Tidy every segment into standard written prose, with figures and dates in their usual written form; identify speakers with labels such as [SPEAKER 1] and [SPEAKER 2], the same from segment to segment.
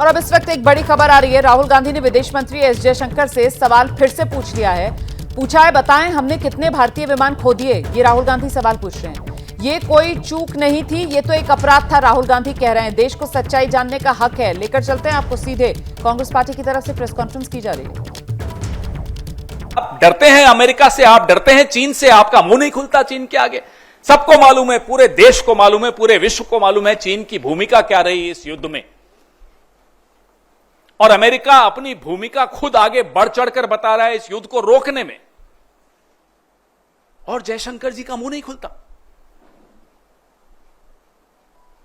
[SPEAKER 1] और अब इस वक्त एक बड़ी खबर आ रही है। राहुल गांधी ने विदेश मंत्री एस जयशंकर से सवाल फिर से पूछ लिया है। पूछा है, बताएं हमने कितने भारतीय विमान खो दिए। ये राहुल गांधी सवाल पूछ रहे हैं। ये कोई चूक नहीं थी, ये तो एक अपराध था, राहुल गांधी कह रहे हैं। देश को सच्चाई जानने का हक है। लेकर चलते हैं आपको सीधे कांग्रेस पार्टी की तरफ से प्रेस कॉन्फ्रेंस की जा रही है।
[SPEAKER 2] आप डरते हैं अमेरिका से, आप डरते हैं चीन से, आपका मुंह नहीं खुलता चीन के आगे। सबको मालूम है, पूरे देश को मालूम है, पूरे विश्व को मालूम है चीन की भूमिका क्या रही इस युद्ध में। और अमेरिका अपनी भूमिका खुद आगे बढ़ चढ़कर बता रहा है इस युद्ध को रोकने में, और जयशंकर जी का मुंह नहीं खुलता।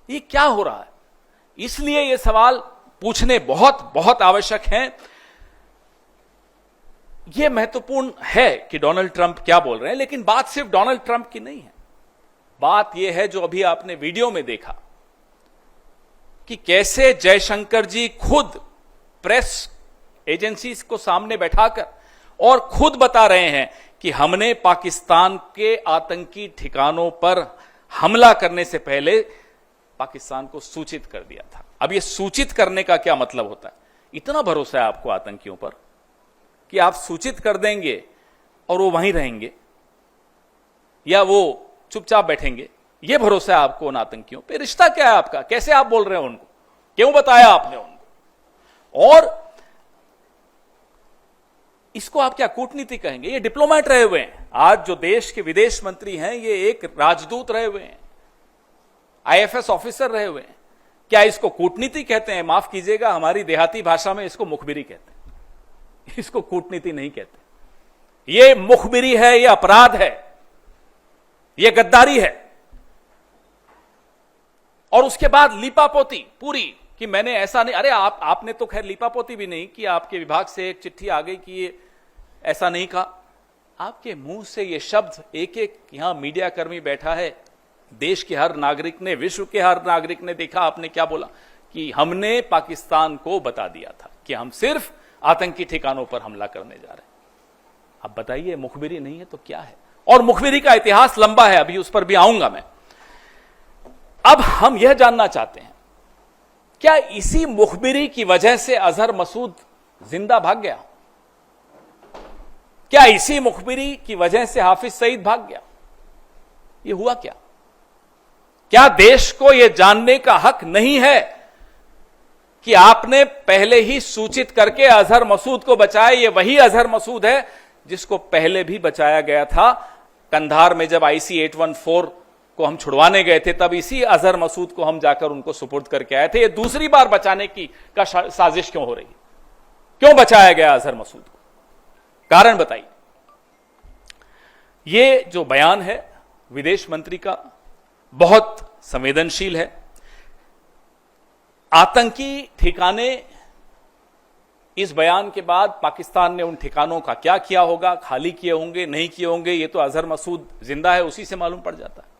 [SPEAKER 2] ये क्या हो रहा है? इसलिए ये सवाल पूछने बहुत बहुत आवश्यक हैं। यह महत्वपूर्ण है कि डोनाल्ड ट्रंप क्या बोल रहे हैं, लेकिन बात सिर्फ डोनाल्ड ट्रंप की नहीं है। बात यह है जो अभी आपने वीडियो में देखा कि कैसे जयशंकर जी खुद प्रेस एजेंसीज को सामने बैठाकर और खुद बता रहे हैं कि हमने पाकिस्तान के आतंकी ठिकानों पर हमला करने से पहले पाकिस्तान को सूचित कर दिया था। अब यह सूचित करने का क्या मतलब होता है? इतना भरोसा है आपको आतंकियों पर कि आप सूचित कर देंगे और वो वहीं रहेंगे या वो चुपचाप बैठेंगे? यह भरोसा है आपको उन आतंकियों पे? रिश्ता क्या है आपका? कैसे आप बोल रहे हैं उनको? क्यों बताया आपने उनको? और इसको आप क्या कूटनीति कहेंगे? ये डिप्लोमेट रहे हुए हैं। आज जो देश के विदेश मंत्री हैं ये एक राजदूत रहे हुए हैं, आईएफएस ऑफिसर रहे हुए हैं। क्या इसको कूटनीति कहते हैं? माफ कीजिएगा, हमारी देहाती भाषा में इसको मुखबिरी कहते हैं, इसको कूटनीति नहीं कहते। ये मुखबिरी है, ये अपराध है, ये गद्दारी है। और उसके बाद लीपापोती पूरी कि मैंने ऐसा नहीं। अरे आपने तो खैर लीपापोती भी नहीं कि आपके विभाग से एक चिट्ठी आ गई कि ये ऐसा नहीं कहा। आपके मुंह से ये शब्द एक एक यहां मीडिया कर्मी बैठा है, देश के हर नागरिक ने, विश्व के हर नागरिक ने देखा आपने क्या बोला कि हमने पाकिस्तान को बता दिया था कि हम सिर्फ आतंकी ठिकानों पर हमला करने जा रहे हैं। अब बताइए, मुखबिरी नहीं है तो क्या है? और मुखबिरी का इतिहास लंबा है, अभी उस पर भी आऊंगा मैं। अब हम यह जानना चाहते हैं, क्या इसी मुखबिरी की वजह से अजहर मसूद जिंदा भाग गया? क्या इसी मुखबिरी की वजह से हाफिज सईद भाग गया? यह हुआ क्या? क्या देश को यह जानने का हक नहीं है कि आपने पहले ही सूचित करके अजहर मसूद को बचाया? यह वही अजहर मसूद है जिसको पहले भी बचाया गया था। कंधार में जब IC 814 को हम छुड़वाने गए थे, तब इसी अजहर मसूद को हम जाकर उनको सुपुर्द करके आए थे। ये दूसरी बार बचाने की साजिश क्यों हो रही? क्यों बचाया गया अजहर मसूद को? कारण बताइए। ये जो बयान है विदेश मंत्री का बहुत संवेदनशील है। आतंकी ठिकाने, इस बयान के बाद पाकिस्तान ने उन ठिकानों का क्या किया होगा, खाली किए होंगे, नहीं किए होंगे, ये तो अजहर मसूद जिंदा है उसी से मालूम पड़ जाता है।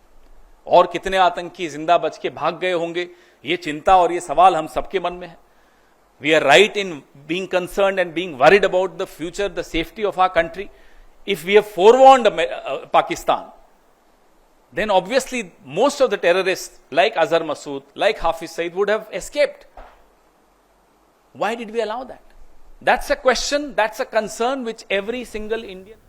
[SPEAKER 2] और कितने आतंकी जिंदा बच के भाग गए होंगे, ये चिंता और ये सवाल हम सबके मन में है। We are right in being concerned and being worried about the future, the safety of our country. If we have forewarned Pakistan, then obviously most of the terrorists like Azhar Masood, like Hafiz Saeed would have escaped. Why did we allow that? That's a question, that's a concern which every single Indian.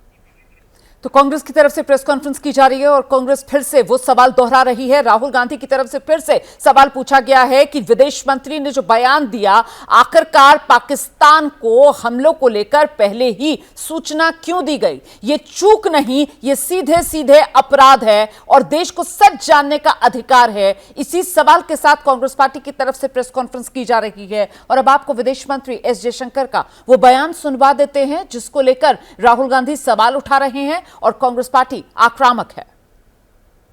[SPEAKER 1] तो कांग्रेस की तरफ से press conference की जा रही है और कांग्रेस फिर से वो सवाल दोहरा रही है। राहुल गांधी की तरफ से फिर से सवाल पूछा गया है कि विदेश मंत्री ने जो बयान दिया, आखिरकार पाकिस्तान को हमलों को लेकर पहले ही सूचना क्यों दी गई? ये चूक नहीं, ये सीधे सीधे अपराध है और देश को सच जानने का अधिकार है। इसी सवाल के साथ कांग्रेस पार्टी की तरफ से प्रेस कॉन्फ्रेंस की जा रही है। और अब आपको विदेश मंत्री एस जयशंकर का वो बयान सुनवा देते हैं जिसको लेकर राहुल गांधी सवाल उठा रहे हैं और कांग्रेस पार्टी आक्रामक है।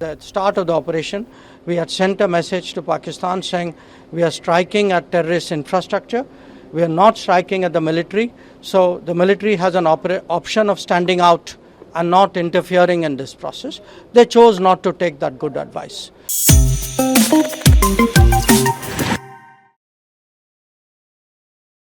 [SPEAKER 3] At the start of the operation, we had sent a message to Pakistan saying we are striking at terrorist infrastructure. We are not striking at the military. So the military has an option of standing out and not interfering in this process. They chose not to take that good advice.